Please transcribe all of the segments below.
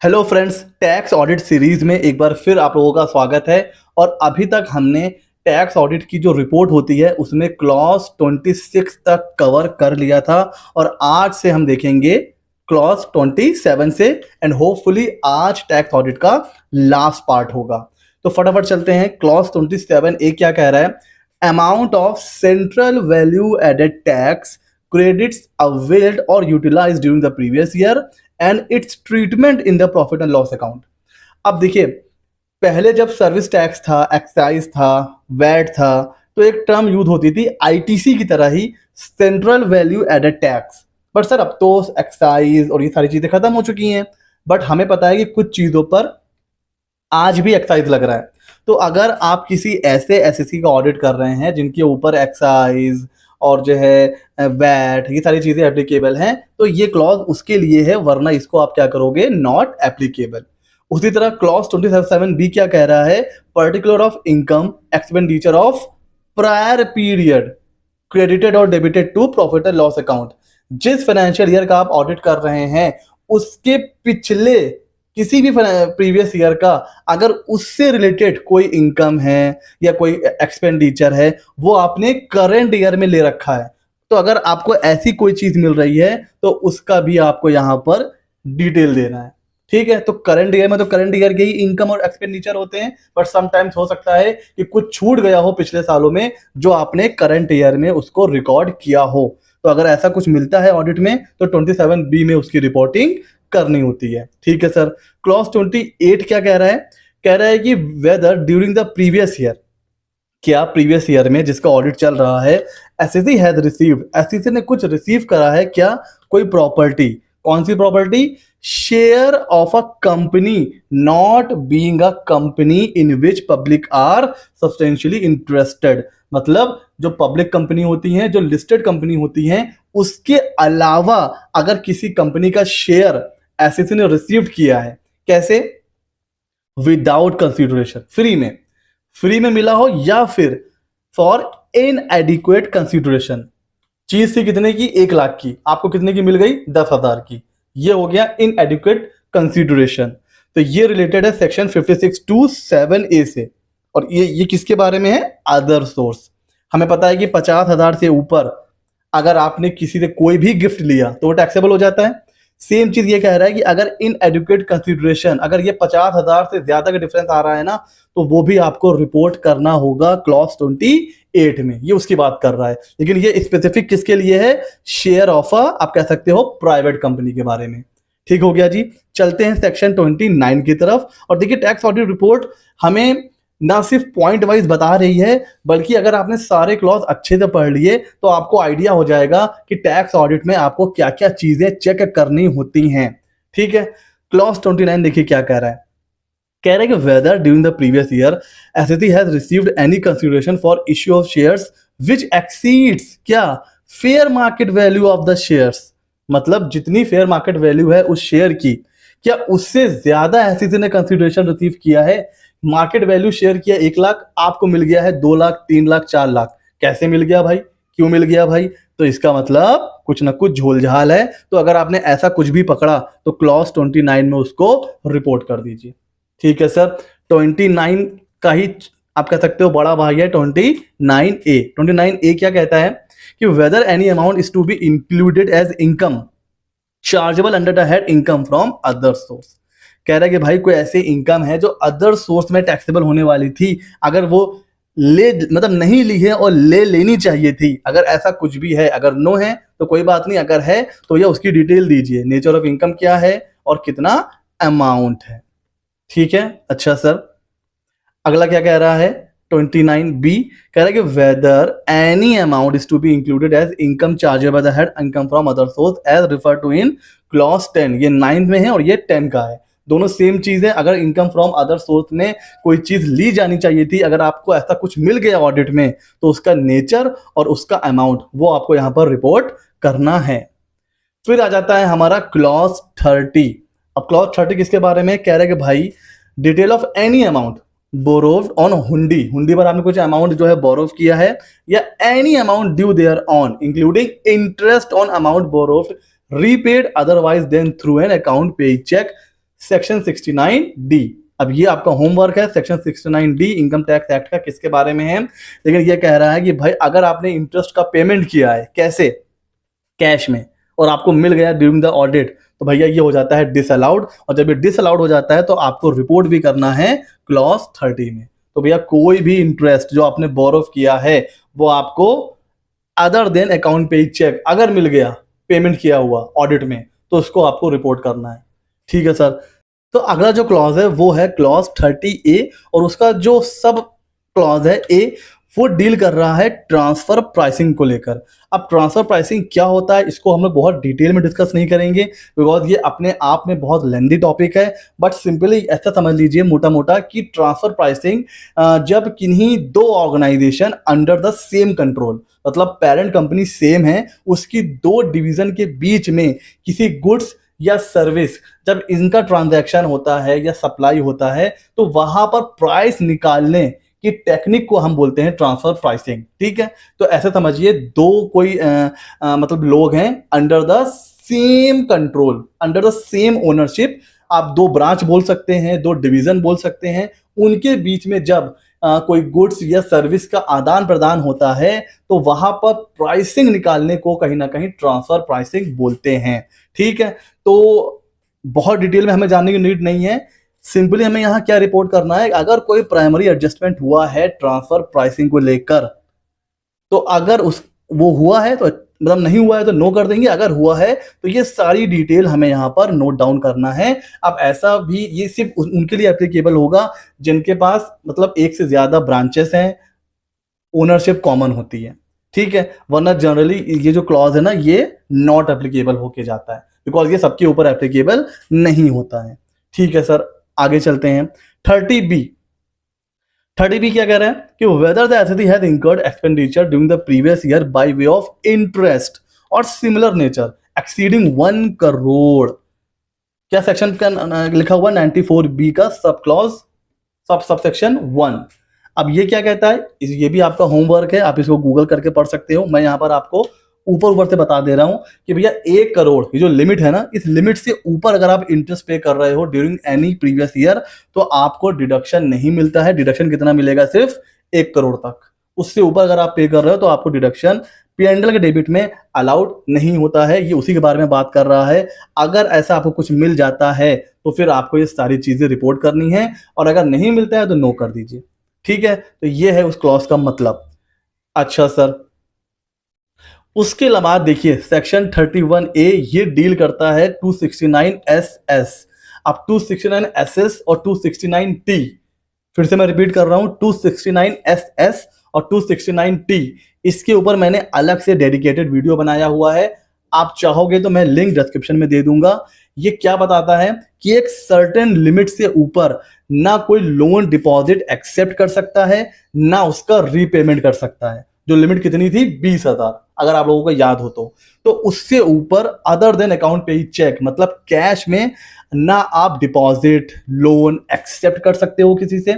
Hello friends, tax audit series में एक बार फिर आप लोगों का स्वागत है। और अभी तक हमने टैक्स ऑडिट की जो रिपोर्ट होती है उसमें क्लॉज 26 तक कवर कर लिया था और आज से हम देखेंगे क्लॉज 27 से। एंड होपफुली आज टैक्स ऑडिट का लास्ट पार्ट होगा। तो फटाफट चलते हैं। क्लॉज 27 ए क्या कह रहा है? Amount of central value added tax credits availed or utilized during the previous year and its treatment in the profit and loss account। अब देखिए, पहले जब सर्विस टैक्स था, एक्साइज था, वैट था, तो एक टर्म यूज होती थी आईटीसी की तरह ही, central value added tax. But sir अब तो एक्साइज और ये सारी चीजें खत्म हो चुकी हैं। बट हमें पता है कि कुछ चीजों पर आज भी एक्साइज लग रहा है। तो अगर आप किसी ऐसे एसएससी का ऑडिट कर रहे हैं जिनके ऊपर एक्साइज और जो है वैट, ये सारी चीजें एप्लीकेबल हैं, तो ये क्लॉज उसके लिए है, वरना इसको आप क्या करोगे? Not applicable. उसी तरह क्लॉज 27 बी क्या कह रहा है? Particular of income expenditure of prior period credited और debited to profit and loss account. जिस फाइनेंशियल ईयर का आप ऑडिट कर रहे हैं उसके पिछले किसी भी प्रीवियस ईयर का अगर उससे रिलेटेड कोई इनकम है या कोई एक्सपेंडिचर है, वो आपने करंट ईयर में ले रखा है। तो अगर आपको ऐसी कोई चीज मिल रही है तो उसका भी आपको यहां पर डिटेल देना है। ठीक है, तो करंट ईयर में तो करंट ईयर के ही इनकम और एक्सपेंडिचर होते हैं, बट समटाइम्स हो सकता है कि कुछ छूट गया हो पिछले सालों में जो आपने करंट ईयर में उसको रिकॉर्ड किया हो। तो अगर ऐसा कुछ मिलता है ऑडिट में तो 27 बी में उसकी रिपोर्टिंग करनी होती है। ठीक है सर। क्लॉज 28 क्या कह रहा है? कह रहा है कि whether during the previous year, क्या प्रीवियस ईयर में जिसका ऑडिट चल रहा है, एसएससी हैज रिसीव्ड, एसएससी ने कुछ रिसीव करा है क्या? कोई प्रॉपर्टी। कौन सी property? Share of a company not being a company in which public are substantially interested. मतलब जो पब्लिक कंपनी होती हैं, जो लिस्टेड कंपनी होती हैं, उसके अलावा अगर किसी कंपनी का शेयर एसएससी ने रिसीव किया है, कैसे? विदाउट कंसिडरेशन, फ्री में मिला हो या फिर फॉर इनएडिक्वेट कंसिडरेशन। चीज थी कितने की? 1 लाख की, आपको कितने की मिल गई? 10,000 की। ये हो गया इनएडिक्वेट कंसिडरेशन। तो ये रिलेटेड है सेक्शन 56(2)(7)(a) से। और ये किसके बारे में है? Other source. हमें पता है कि 50,000 से ऊपर अगर आपने किसी से कोई भी गिफ्ट लिया तो वो टैक्सेबल हो जाता है। सेम चीज ये कह रहा है कि अगर इनएडिक्वेट कंसिडरेशन, अगर ये 50,000 से ज्यादा का डिफरेंस आ रहा है ना, तो वो भी आपको रिपोर्ट करना होगा क्लॉज 28 में। ये उसकी बात कर रहा है, लेकिन ये स्पेसिफिक किसके लिए है? शेयर ऑफ आप कह सकते हो प्राइवेट कंपनी के बारे में। ठीक हो गया जी। चलते हैं सेक्शन 29 की तरफ। और देखिए, टैक्स ऑडिट रिपोर्ट हमें ना सिर्फ पॉइंट वाइज बता रही है, बल्कि अगर आपने सारे क्लॉज अच्छे से पढ़ लिए तो आपको आइडिया हो जाएगा कि टैक्स ऑडिट में आपको क्या क्या चीजें चेक करनी होती हैं। ठीक है, क्लॉज 29 देखिए क्या कह रहा है। कह रहा है कि whether during the previous year SSC has received any consideration for issue of shares which exceeds क्या? Fair market value of the shares. मतलब जितनी फेयर मार्केट वैल्यू है उस शेयर की, क्या उससे ज्यादा एसएससी ने कंसिडरेशन रिसीव किया है? मार्केट वैल्यू शेयर किया 1 लाख, आपको मिल गया है 2 लाख, 3 लाख, 4 लाख। कैसे मिल गया भाई? क्यों मिल गया भाई? तो इसका मतलब कुछ ना कुछ झोलझाल है। तो अगर आपने ऐसा कुछ भी पकड़ा तो क्लॉज 29 में उसको रिपोर्ट कर दीजिए। ठीक है सर। 29 का ही आप कह सकते हो बड़ा भाई है 29A। 29A क्या कहता है कि whether any amount is to be included as income chargeable under the head income from other source. कह रहा है कि भाई कोई ऐसी इनकम है जो अदर सोर्स में टैक्सेबल होने वाली थी, अगर वो मतलब नहीं ली है और ले लेनी चाहिए थी, अगर ऐसा कुछ भी है, अगर नो है तो कोई बात नहीं, अगर है तो ये उसकी डिटेल दीजिए, नेचर ऑफ इनकम क्या है और कितना अमाउंट है। ठीक है, अच्छा सर। अगला क्या कह रहा है? 29B कह रहा है कि whether any amount is to be included as income chargeable by the head income from other source as refer to in clause 10। ये 9 में है और ये 10 का है, दोनों सेम चीज है। अगर इनकम फ्रॉम अदर सोर्स में कोई चीज ली जानी चाहिए थी, अगर आपको ऐसा कुछ मिल गया ऑडिट में, तो उसका नेचर और उसका अमाउंट वो आपको यहां पर रिपोर्ट करना है। फिर आ जाता है हमारा क्लॉज 30। अब क्लॉज 30 किसके बारे में? कह रहे हैं कि भाई detail of any amount borrowed on hundi पर आपने कुछ अमाउंट जो है बोरोव किया है, या any amount due there on including interest on amount borrowed repaid otherwise than through an account payee cheque section 69D। अब ये आपका होमवर्क है, section 69D income tax act का किसके बारे में है, लेकिन ये कह रहा है कि भाई अगर आपने इंटरेस्ट का पेमेंट किया है, कैसे, कैश में, और आपको मिल गया ड्यूरिंग द ऑडिट, तो भैया ये हो जाता है डिसअलाउड। और जब ये डिसअलाउड हो जाता है तो आपको रिपोर्ट भी करना है क्लॉज 30 में। तो भैया कोई भी इंटरेस्ट जो आपने बोरो किया है वो आपको other than account payee check अगर मिल गया पेमेंट किया हुआ ऑडिट में, तो उसको आपको रिपोर्ट करना है। ठीक है सर। तो अगला जो क्लॉज है वो है क्लॉज 30A, और उसका जो सब क्लॉज है ए, वो डील कर रहा है ट्रांसफर प्राइसिंग को लेकर। अब ट्रांसफर प्राइसिंग क्या होता है इसको हम लोग बहुत डिटेल में डिस्कस नहीं करेंगे, बिकॉज ये अपने आप में बहुत लेंदी टॉपिक है। बट सिंपली ऐसा समझ लीजिए मोटा मोटा कि ट्रांसफर प्राइसिंग जब किन्हीं दो organization under the same control, मतलब पेरेंट कंपनी सेम है, उसकी दो डिवीजन के बीच में किसी गुड्स या सर्विस जब इनका ट्रांजैक्शन होता है या सप्लाई होता है, तो वहां पर प्राइस निकालने की टेक्निक को हम बोलते हैं ट्रांसफर प्राइसिंग। ठीक है। तो ऐसे समझिए दो कोई मतलब लोग हैं under the same control, under the same ownership, आप दो ब्रांच बोल सकते हैं, दो डिवीजन बोल सकते हैं, उनके बीच में जब कोई गुड्स या सर्विस का आदान प्रदान होता है तो वहां पर प्राइसिंग निकालने को कहीं ना कहीं ट्रांसफर प्राइसिंग बोलते हैं। ठीक है। तो बहुत डिटेल में हमें जानने की नीड नहीं है, सिंपली हमें यहाँ क्या रिपोर्ट करना है, अगर कोई प्राइमरी एडजस्टमेंट हुआ है ट्रांसफर प्राइसिंग को लेकर, तो अगर उस वो हुआ है तो मतलब नहीं हुआ है तो नो कर देंगे, अगर हुआ है तो ये सारी डिटेल हमें यहाँ पर नोट डाउन करना है। अब ऐसा भी ये सिर्फ उनके लिए एप्लीकेबल होगा जिनके पास मतलब एक से ज्यादा ब्रांचेस हैं, ओनरशिप कॉमन होती है। ठीक है। वरना जनरली ये जो क्लॉज है ना ये नॉट एप्लीकेबल होके जाता है, बिकॉज ये सबके ऊपर एप्लीकेबल नहीं होता है। ठीक है सर, आगे चलते हैं। 30B। 30B क्या कह रहा है कि whether the asset has incurred expenditure during the previous year by way of interest और सिमिलर नेचर एक्सीडिंग 1 करोड़। क्या सेक्शन का लिखा हुआ 94B का सब क्लॉज सब सेक्शन 1। अब ये क्या कहता है, ये भी आपका होमवर्क है, आप इसको गूगल करके पढ़ सकते हो। मैं यहाँ पर आपको ऊपर से बता दे रहा हूं कि भैया 1 करोड़ ये जो लिमिट है ना, इस लिमिट से ऊपर अगर आप इंटरेस्ट पे कर रहे हो ड्यूरिंग एनी प्रीवियस ईयर तो आपको डिडक्शन नहीं मिलता है। डिडक्शन कितना मिलेगा, सिर्फ 1 करोड़ तक। उससे ऊपर अगर आप पे कर रहे हो तो आपको डिडक्शन P&L के डेबिट में अलाउड नहीं होता है। ये उसी के बारे में बात कर रहा है। अगर ऐसा आपको कुछ मिल जाता है तो फिर आपको ये सारी चीजें रिपोर्ट करनी है, और अगर नहीं मिलता है तो नो कर दीजिए। ठीक है। तो ये है उस क्लॉज का मतलब। अच्छा सर, उसके अलावा देखिए सेक्शन 31A ये डील करता है 269SS। अब 269SS और 269T, फिर से मैं रिपीट कर रहा हूं, 269SS और 269T, इसके ऊपर मैंने अलग से डेडिकेटेड वीडियो बनाया हुआ है। आप चाहोगे तो मैं लिंक डिस्क्रिप्शन में दे दूंगा। ये क्या बताता है कि एक सर्टेन लिमिट से ऊपर ना कोई लोन डिपॉजिट एक्सेप्ट कर सकता है, ना उसका रीपेमेंट कर सकता है। जो लिमिट कितनी थी 20,000, अगर आप लोगों को याद हो तो उससे ऊपर अदर देन अकाउंट पे ही चेक, मतलब कैश में ना आप डिपॉजिट लोन एक्सेप्ट कर सकते हो किसी से,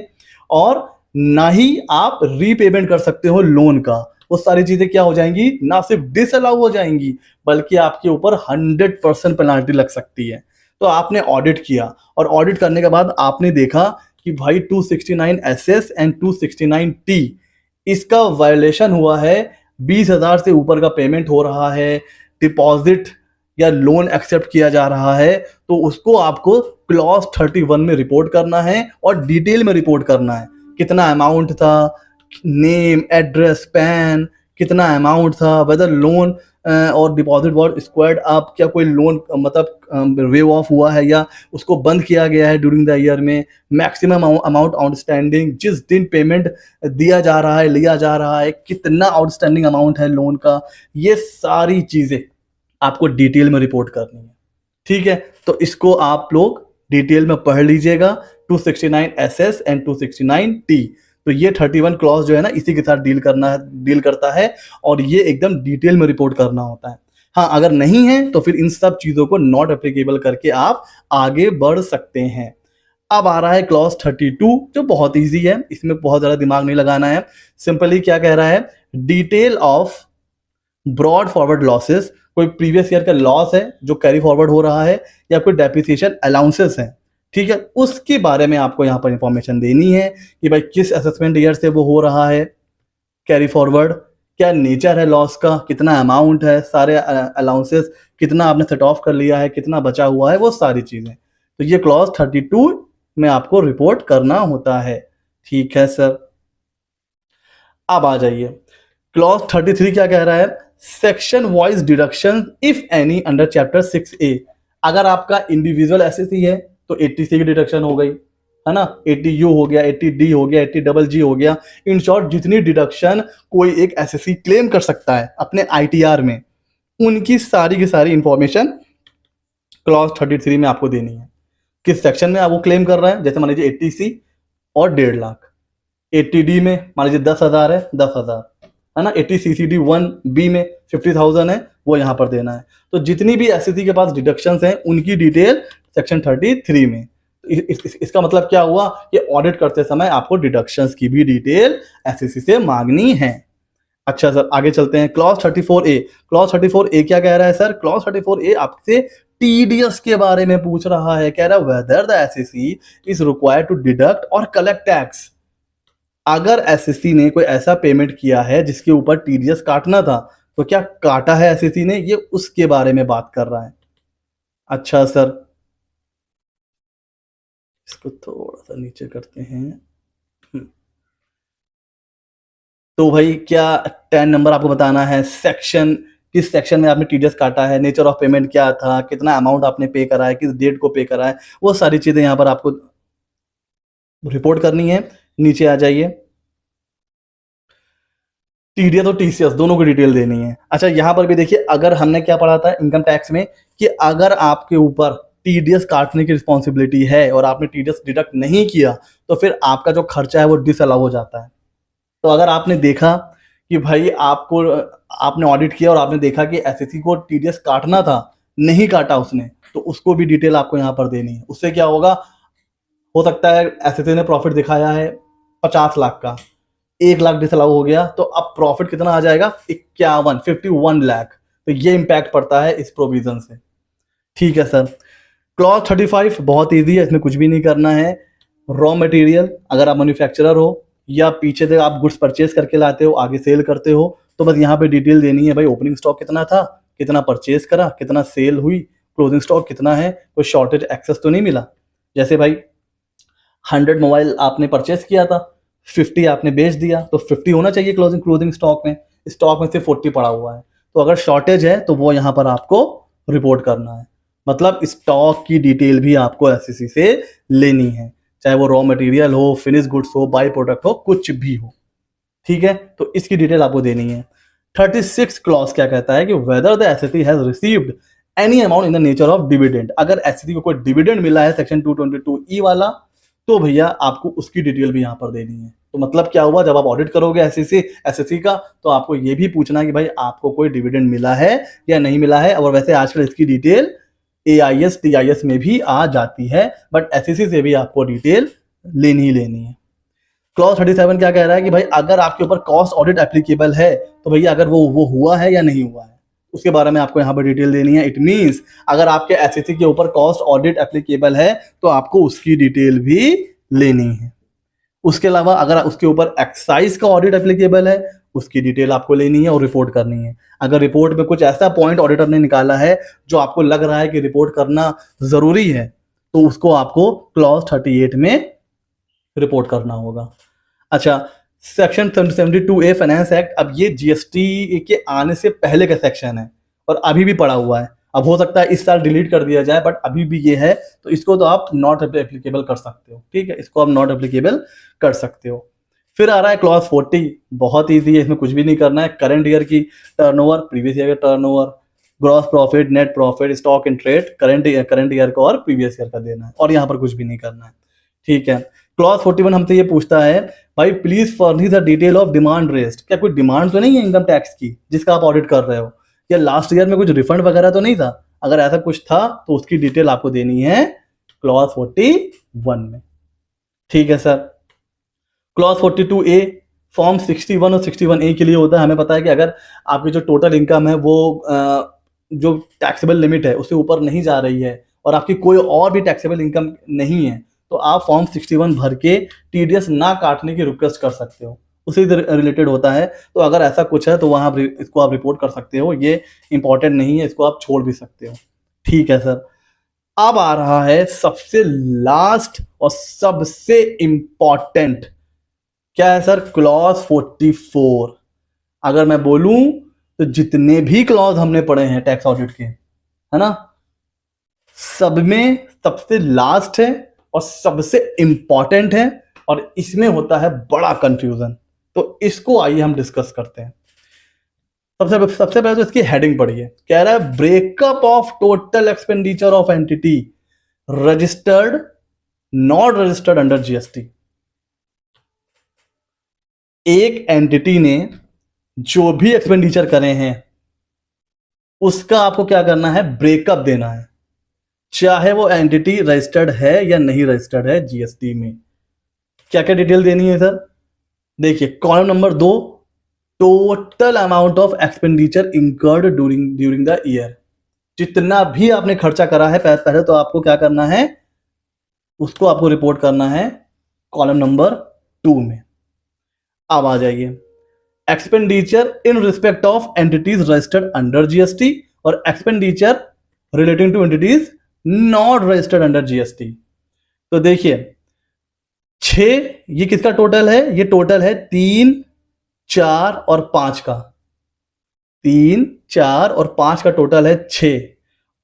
और ना ही आप रीपेमेंट कर सकते हो लोन का। वो सारी चीजें क्या हो जाएंगी, ना सिर्फ डिसअलाउ हो जाएंगी बल्कि आपके ऊपर 100% पेनाल्टी लग सकती है। तो आपने ऑडिट किया, और ऑडिट करने के बाद आपने देखा कि भाई 269SS एंड 269T इसका वायलेशन हुआ है, 20,000 से ऊपर का पेमेंट हो रहा है, डिपॉजिट या लोन एक्सेप्ट किया जा रहा है, तो उसको आपको क्लॉज 31 में रिपोर्ट करना है और डिटेल में रिपोर्ट करना है। कितना अमाउंट था, नेम, एड्रेस, पैन, कितना अमाउंट था, वेदर लोन और डिपॉजिट वॉर स्क्वायर्ड अप, क्या कोई लोन मतलब वेव ऑफ हुआ है या उसको बंद किया गया है ड्यूरिंग द ईयर में, मैक्सिमम अमाउंट आउटस्टैंडिंग, जिस दिन पेमेंट दिया जा रहा है लिया जा रहा है, कितना आउटस्टैंडिंग अमाउंट है लोन का, ये सारी चीजें आपको डिटेल में रिपोर्ट करनी है। ठीक है। तो इसको आप लोग डिटेल में पढ़ लीजिएगा, 269SS एंड 269T। तो ये 31 क्लॉज जो है ना इसी के साथ डील करता है, और ये एकदम डिटेल में रिपोर्ट करना होता है। हाँ, अगर नहीं है तो फिर इन सब चीजों को नॉट एप्लीकेबल करके आप आगे बढ़ सकते हैं। अब आ रहा है क्लॉज 32 जो बहुत इजी है, इसमें बहुत ज्यादा दिमाग नहीं लगाना है। सिंपली क्या कह रहा है, detail of brought forward losses, कोई प्रीवियस ईयर का लॉस है जो कैरी फॉरवर्ड हो रहा है, या कोई डेप्रिसिएशन अलाउंसेस है ठीक है, उसके बारे में आपको यहाँ पर इंफॉर्मेशन देनी है कि भाई किस असेसमेंट ईयर से वो हो रहा है कैरी फॉरवर्ड, क्या नेचर है लॉस का, कितना अमाउंट है, सारे अलाउंसेस कितना आपने सेट ऑफ कर लिया है, कितना बचा हुआ है, वो सारी चीजें। तो ये क्लॉज 32 में आपको रिपोर्ट करना होता है। ठीक है सर, अब आ जाइए क्लॉज 33 क्या कह रहा है, section wise deduction if any under chapter 6A। अगर आपका इंडिविजुअल एसएससी है तो 80C की डिडक्शन हो गई, है ना, 80U हो गया, 80D हो गया, 80GG हो गया। इन शॉर्ट जितनी डिडक्शन कोई एक एसएससी क्लेम कर सकता है अपने आईटीआर में, उनकी सारी की सारी इंफॉर्मेशन क्लॉज 33 में आपको देनी है। किस सेक्शन में आप वो क्लेम कर रहे हैं, जैसे मान लीजिए 80C और 1.5 लाख, 80D में मान लीजिए 10,000 है, 10,000, है ना, 80CCD1B में 50,000 है, वो यहाँ पर देना है। तो जितनी भी एसएससी के पास डिडक्शंस हैं उनकी डिटेल सेक्शन 33 में। इसका मतलब क्या हुआ कि ऑडिट करते समय आपको डिडक्शंस की भी डिटेल एसएससी से मांगनी है। अच्छा सर, आगे चलते हैं क्लॉज 34A। क्लॉज 34A क्या कह रहा है सर, क्लॉज 34A आपसे टीडीएस के बारे में पूछ रहा है। कह रहा है whether the SSC is required to deduct और कलेक्ट टैक्स। अगर एसएससी ने कोई ऐसा पेमेंट किया है जिसके ऊपर टीडीएस काटना था, तो क्या काटा है एसएससी ने, ये उसके बारे में बात कर रहा है। अच्छा सर, इसको थोड़ा सा नीचे करते हैं। तो भाई क्या 10 नंबर आपको बताना है, सेक्शन किस सेक्शन में आपने टीडीएस काटा है, नेचर ऑफ पेमेंट क्या था, कितना अमाउंट आपने पे करा है, किस डेट को पे करा है, वो सारी चीजें यहाँ पर आपको रिपोर्ट करनी है। नीचे आ जाइए, टीडीएस और टीसीएस दोनों की डिटेल देनी है। अच्छा, यहाँ पर भी देखिए, अगर हमने क्या पढ़ा था इनकम टैक्स में कि अगर आपके ऊपर टीडीएस काटने की रिस्पॉन्सिबिलिटी है और आपने टीडीएस डिडक्ट नहीं किया तो फिर आपका जो खर्चा है वो डिसअलाउ हो जाता है। तो अगर आपने देखा कि भाई आपने ऑडिट किया और आपने देखा कि एसएससी को टीडीएस काटना था, नहीं काटा उसने, तो उसको भी डिटेल आपको यहाँ पर देनी है। उससे क्या होगा, हो सकता है एसएससी ने प्रॉफिट दिखाया है 50 लाख का, 1 लाख डिसअलाउ हो गया, तो अब प्रॉफिट कितना आ जाएगा, 51 लाख। तो ये इंपैक्ट पड़ता है इस प्रोविजन से। ठीक है सर, क्लॉज 35 बहुत ईजी है, इसमें कुछ भी नहीं करना है। रॉ मटेरियल, अगर आप मैन्युफैक्चरर हो या पीछे से आप गुड्स परचेज करके लाते हो आगे सेल करते हो, तो बस यहाँ पे डिटेल देनी है, भाई ओपनिंग स्टॉक कितना था, कितना परचेज करा, कितना सेल हुई, क्लोजिंग स्टॉक कितना है, कोई शॉर्टेज एक्सेस तो नहीं मिला। जैसे भाई 100 मोबाइल आपने परचेज किया था, 50 आपने बेच दिया, तो 50 होना चाहिए क्लोजिंग स्टॉक में से 40 पड़ा हुआ है, तो अगर शॉर्टेज है तो वो यहाँ पर आपको रिपोर्ट करना है। मतलब स्टॉक की डिटेल भी आपको एसएससी से लेनी है, चाहे वो रॉ मटेरियल हो, फिनिश गुड्स हो, बाई प्रोडक्ट हो, कुछ भी हो। ठीक है, तो इसकी डिटेल आपको देनी है। 36 क्लॉज क्या कहता है कि weather the SSC has received any amount in the nature of dividend. अगर एसएससी को कोई डिविडेंड मिला है सेक्शन 222E वाला, तो भैया आपको उसकी डिटेल भी यहाँ पर देनी है। तो मतलब क्या हुआ, जब आप ऑडिट करोगे एसएससी का, तो आपको ये भी पूछना है कि भाई आपको कोई डिविडेंड मिला है या नहीं मिला है। और वैसे आजकल इसकी डिटेल AIS TIS में भी आ जाती है, बट एसएससी से भी आपको डिटेल लेनी ही लेनी है। क्लॉज 37 क्या कह रहा है कि भाई अगर आपके ऊपर कॉस्ट ऑडिट एप्लीकेबल है, तो भैया अगर वो हुआ है या नहीं हुआ है, उसके बारे में आपको यहाँ पर डिटेल देनी है। इट मीन्स अगर आपके एसएससी के ऊपर कॉस्ट ऑडिट एप्लीकेबल है तो आपको उसकी डिटेल भी लेनी है। उसके अलावा अगर उसके ऊपर एक्साइज का ऑडिट एप्लीकेबल है, उसकी डिटेल आपको लेनी है और रिपोर्ट करनी है। अगर रिपोर्ट में कुछ ऐसा पॉइंट ऑडिटर ने निकाला है जो आपको लग रहा है कि रिपोर्ट करना जरूरी है, तो उसको आपको क्लॉज 38 में रिपोर्ट करना होगा। अच्छा, सेक्शन 72A फाइनेंस एक्ट, अब ये जीएसटी के आने से पहले का सेक्शन है और अभी भी पड़ा हुआ है। अब हो सकता है इस साल डिलीट कर दिया जाए, बट अभी भी ये है, तो इसको तो आप नॉट एप्लीकेबल कर सकते हो। ठीक है, इसको आप नॉट एप्लीकेबल कर सकते हो। फिर आ रहा है क्लॉज 40, बहुत ईजी है, इसमें कुछ भी नहीं करना है। करंट ईयर की टर्नओवर, प्रीवियस ईयर का turnover, gross profit, net profit, stock in trade, current year का और प्रीवियस ईयर का देना है, और यहाँ पर कुछ भी नहीं करना है। ठीक है, क्लॉज 41 हमसे ये पूछता है, भाई please furnish the detail of demand rest. क्या कोई डिमांड तो नहीं है इनकम टैक्स की जिसका आप ऑडिट कर रहे हो, या लास्ट ईयर में कुछ रिफंड वगैरह तो नहीं था? अगर ऐसा कुछ था तो उसकी डिटेल आपको देनी है क्लॉज 41 में। ठीक है सर, क्लॉज 42A फॉर्म 61 और 61A के लिए होता है। हमें पता है कि अगर आपकी जो टोटल इनकम है वो जो टैक्सेबल लिमिट है उससे ऊपर नहीं जा रही है, और आपकी कोई और भी टैक्सेबल इनकम नहीं है, तो आप फॉर्म 61 भर के टीडीएस ना काटने की रिक्वेस्ट कर सकते हो, उसी से रिलेटेड होता है। तो अगर ऐसा कुछ है तो वहाँ इसको आप रिपोर्ट कर सकते हो, ये इंपॉर्टेंट नहीं है, इसको आप छोड़ भी सकते हो। ठीक है सर, अब आ रहा है सबसे लास्ट और सबसे इंपॉर्टेंट, क्या है सर? क्लॉज 44। अगर मैं बोलूं तो जितने भी क्लॉज हमने पढ़े हैं टैक्स ऑडिट के, है ना, सब में सबसे लास्ट है और सबसे इंपॉर्टेंट है, और इसमें होता है बड़ा कंफ्यूजन। तो इसको आइए हम डिस्कस करते हैं। सबसे पहले तो इसकी हेडिंग पढ़िए, कह रहा है breakup of total expenditure of entity registered not registered under GST. एक एंटिटी ने जो भी एक्सपेंडिचर करे हैं उसका आपको क्या करना है? ब्रेकअप देना है, चाहे वो एंटिटी रजिस्टर्ड है या नहीं रजिस्टर्ड है जीएसटी में। क्या क्या डिटेल देनी है सर? देखिए, column number 2, total amount of expenditure incurred during the year. जितना भी आपने खर्चा करा है पहले तो आपको क्या करना है? उसको आपको रिपोर्ट करना है कॉलम नंबर 2 में। अब आ जाइए, expenditure in respect of entities registered under GST और expenditure relating to entities not registered under GST. तो देखिए 6, ये किसका टोटल है? ये टोटल है 3, 4 और 5 का। 3, 4 और 5 का टोटल है 6,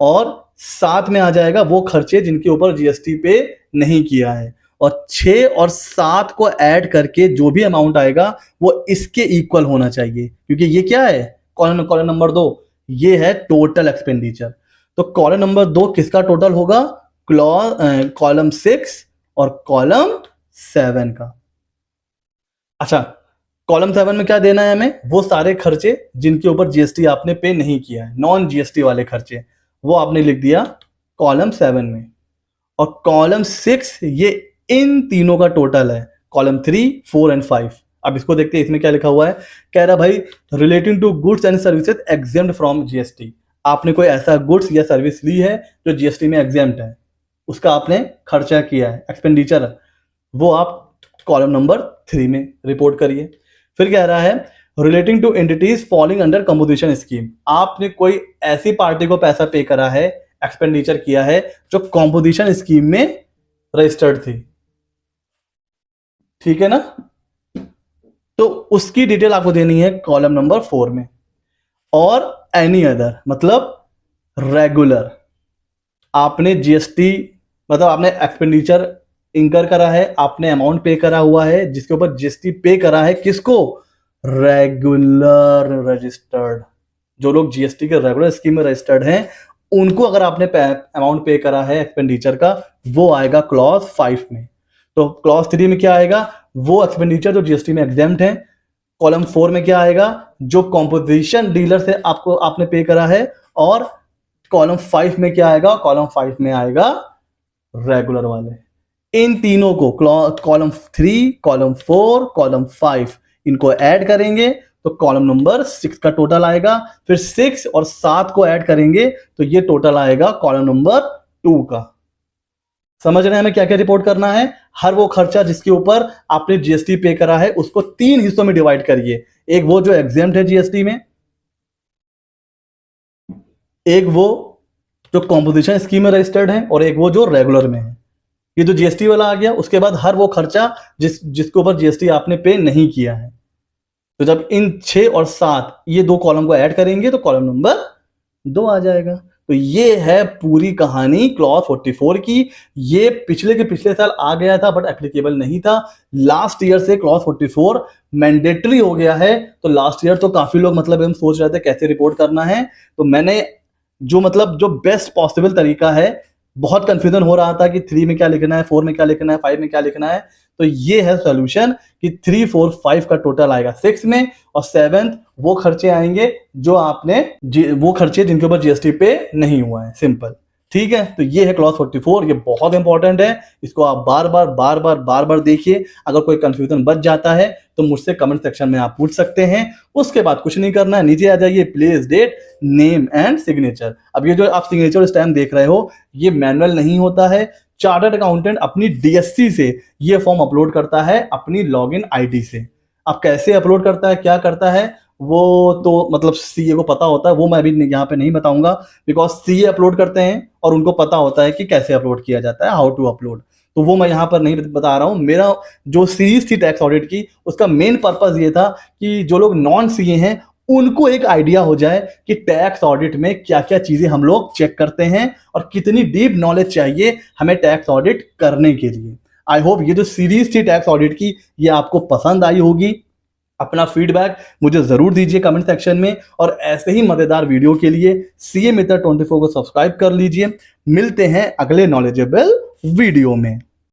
और साथ में आ जाएगा वो खर्चे जिनके ऊपर जीएसटी पे नहीं किया है, और 6 और 7 को ऐड करके जो भी अमाउंट आएगा वो इसके इक्वल होना चाहिए, क्योंकि ये क्या है? कॉलम नंबर 2, ये है टोटल एक्सपेंडिचर। तो कॉलम नंबर 2 किसका टोटल होगा? कॉलम 6 और कॉलम 7 का। अच्छा, कॉलम 7 में क्या देना है हमें? वो सारे खर्चे जिनके ऊपर जीएसटी आपने पे नहीं किया है, नॉन जीएसटी वाले खर्चे, वो आपने लिख दिया कॉलम 7 में। और कॉलम 6 ये इन तीनों का टोटल है, कॉलम 3, 4 एंड 5। अब इसको देखते हैं, इसमें क्या लिखा हुआ है। कह रहा भाई relating to goods and services exempt from GST. आपने कोई ऐसा गुड्स या सर्विस ली है जो जीएसटी में एग्जेम्प्ट है, उसका आपने खर्चा किया है, एक्सपेंडिचर, वो आप कॉलम नंबर 3 में रिपोर्ट करिए। फिर कह रहा है relating to entities falling under composition scheme. आपने कोई ऐसी पार्टी को पैसा पे करा है, एक्सपेंडिचर किया है जो कंपोजिशन स्कीम में रजिस्टर्ड थी, ठीक है ना? तो उसकी डिटेल आपको देनी है कॉलम नंबर 4 में। और एनी अदर मतलब रेगुलर, आपने जीएसटी मतलब आपने एक्सपेंडिचर इंकर करा है, आपने अमाउंट पे करा हुआ है जिसके ऊपर जीएसटी पे करा है, किसको? Regular registered. जो लोग जीएसटी के रेगुलर स्कीम में रजिस्टर्ड हैं उनको अगर आपने अमाउंट पे करा है एक्सपेंडिचर का, वो आएगा क्लॉज 5 में। तो क्लॉज 3 में क्या आएगा? वो एक्सपेंडिचर जो जीएसटी में एग्जेम्प्ट है। कॉलम 4 में क्या आएगा? जो कॉम्पोजिशन डीलर से आपने पे करा है। और कॉलम 5 में क्या आएगा? कॉलम 5 में आएगा रेगुलर वाले। इन तीनों को कॉलम 3, कॉलम 4, कॉलम 5 इनको ऐड करेंगे तो कॉलम नंबर 6 का टोटल आएगा। फिर 6 और 7 को ऐड करेंगे तो ये टोटल आएगा कॉलम नंबर 2 का। समझ रहे हैं हमें क्या क्या रिपोर्ट करना है? हर वो खर्चा जिसके ऊपर आपने जीएसटी पे करा है उसको 3 हिस्सों में डिवाइड करिए। एक वो जो एग्जेम्प्ट है जीएसटी में, एक वो जो कॉम्पोजिशन स्कीम में रजिस्टर्ड है, और एक वो जो रेगुलर में है। ये तो जीएसटी वाला आ गया। उसके बाद हर वो खर्चा जिसके ऊपर जीएसटी आपने पे नहीं किया है। तो जब इन 6 और 7 ये 2 कॉलम को ऐड करेंगे तो कॉलम नंबर 2 आ जाएगा। तो ये है पूरी कहानी क्लॉज 44 की। ये पिछले साल आ गया था बट एप्लीकेबल नहीं था। लास्ट ईयर से क्लॉज 44 मैंडेटरी हो गया है। तो लास्ट ईयर तो काफी लोग मतलब हम सोच रहे थे कैसे रिपोर्ट करना है। तो मैंने जो बेस्ट पॉसिबल तरीका है, बहुत कंफ्यूजन हो रहा था कि 3 में क्या लिखना है, 4 में क्या लिखना है, 5 में क्या लिखना है। तो ये है सॉल्यूशन कि 3, 4, 5 का टोटल आएगा 6 में, और 7th वो खर्चे आएंगे जो आपने वो खर्चे जिनके ऊपर जीएसटी पे नहीं हुआ है। सिंपल। ठीक है, तो ये है क्लॉज 44, ये बहुत इंपॉर्टेंट है, इसको आप बार बार देखिए। अगर कोई कंफ्यूजन बच जाता है तो मुझसे कमेंट सेक्शन में आप पूछ सकते हैं। उसके बाद कुछ नहीं करना है, नीचे आ जाइए, place date, name and signature. अब ये जो आप सिग्नेचर इस टाइम देख रहे हो, ये मैनुअल नहीं होता है। चार्टर्ड अकाउंटेंट अपनी डीएससी से ये फॉर्म अपलोड करता है अपनी लॉगिन आईडी से। अब कैसे अपलोड करता है, क्या करता है, वो तो मतलब सीए को पता होता है, वो मैं अभी यहाँ पे नहीं बताऊंगा, बिकॉज सीए अपलोड करते हैं और उनको पता होता है कि कैसे अपलोड किया जाता है, हाउ टू अपलोड। तो वो मैं यहाँ पर नहीं बता रहा हूँ। मेरा जो सीरीज थी टैक्स ऑडिट की, उसका मेन पर्पस ये था कि जो लोग नॉन सीए हैं उनको एक आइडिया हो जाए कि टैक्स ऑडिट में क्या क्या चीजें हम लोग चेक करते हैं और कितनी डीप नॉलेज चाहिए हमें टैक्स ऑडिट करने के लिए। आई होप ये जो सीरीज थी टैक्स ऑडिट की, ये आपको पसंद आई होगी। अपना फीडबैक मुझे जरूर दीजिए कमेंट सेक्शन में, और ऐसे ही मजेदार वीडियो के लिए सीए मित्र 24 को सब्सक्राइब कर लीजिए। मिलते हैं अगले नॉलेजेबल वीडियो में।